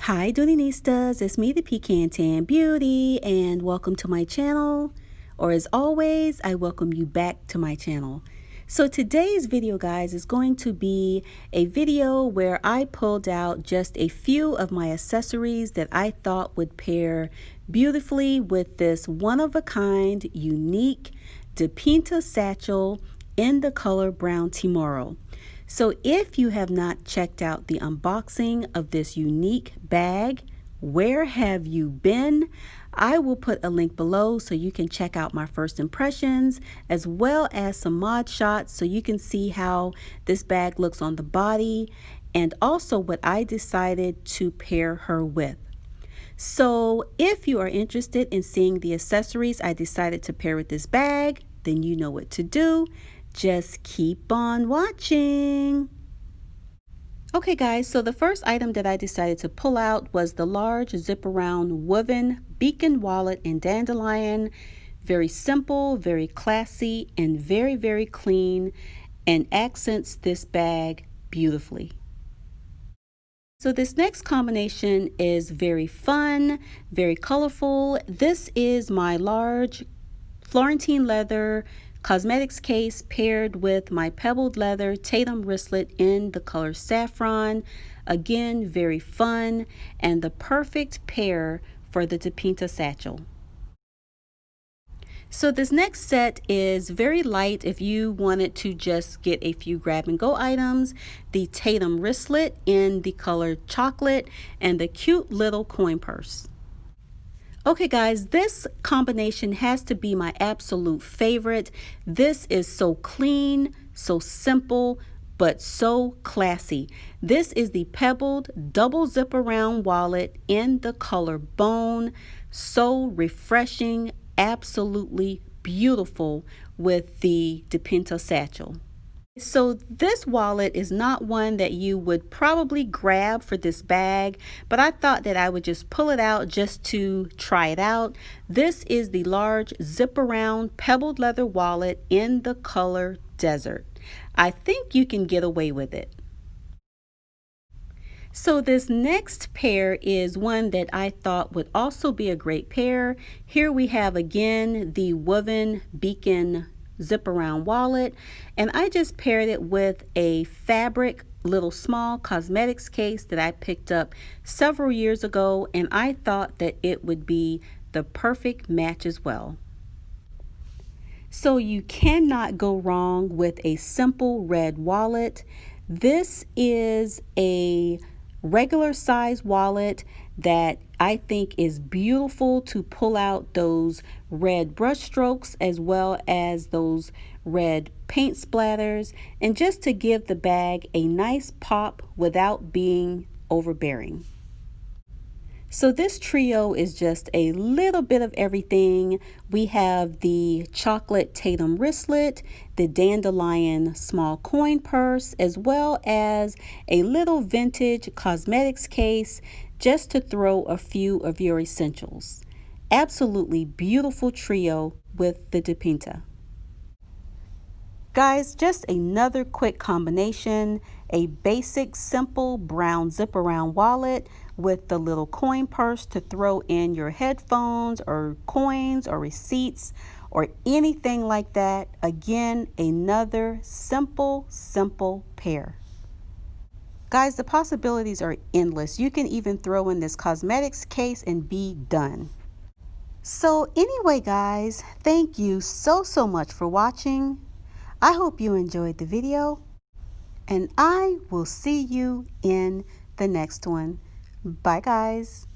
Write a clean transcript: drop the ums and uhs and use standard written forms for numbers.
Hi Doonistas, it's me the Pecan Tan Beauty and welcome to my channel, or as always I welcome you back to my channel. So today's video guys is going to be a video where I pulled out just a few of my accessories that I thought would pair beautifully with this one-of-a-kind unique DiPinta satchel in the color Brown Tomorrow. So if you have not checked out the unboxing of this unique bag, where have you been? I will put a link below so you can check out my first impressions as well as some mod shots so you can see how this bag looks on the body and also what I decided to pair her with. So if you are interested in seeing the accessories I decided to pair with this bag, then you know what to do. Just keep on watching. Okay guys, so the first item that I decided to pull out was the large zip around woven beacon wallet in dandelion. Very simple, very classy, and very clean, and accents this bag beautifully. So this next combination is very fun, very colorful. This is my large Florentine leather cosmetics case paired with my pebbled leather Tatum wristlet in the color saffron. Again, very fun and the perfect pair for the DiPinta satchel. So this next set is very light if you wanted to just get a few grab and go items. The Tatum wristlet in the color chocolate and the cute little coin purse. Okay guys, this combination has to be my absolute favorite. This is so clean, so simple, but so classy. This is the pebbled double zip around wallet in the color bone. So refreshing, absolutely beautiful with the DiPinta satchel. So this wallet is not one that you would probably grab for this bag, but I thought that I would just pull it out just to try it out. This is the large zip around pebbled leather wallet in the color desert. I think you can get away with it. So this next pair is one that I thought would also be a great pair. Here we have again the woven beacon zip around wallet, and I just paired it with a fabric little small cosmetics case that I picked up several years ago, and I thought that it would be the perfect match as well. So you cannot go wrong with a simple red wallet. This is a regular size wallet that I think is beautiful to pull out those red brush strokes as well as those red paint splatters, and just to give the bag a nice pop without being overbearing. So this trio is just a little bit of everything. We have the chocolate Tatum wristlet, the dandelion small coin purse, as well as a little vintage cosmetics case just to throw a few of your essentials. Absolutely beautiful trio with the DiPinta. Guys, just another quick combination, a basic simple brown zip around wallet with the little coin purse to throw in your headphones or coins or receipts or anything like that. Again, another simple pair. Guys, the possibilities are endless. You can even throw in this cosmetics case and be done. So anyway, guys, thank you so much for watching. I hope you enjoyed the video, and I will see you in the next one. Bye, guys.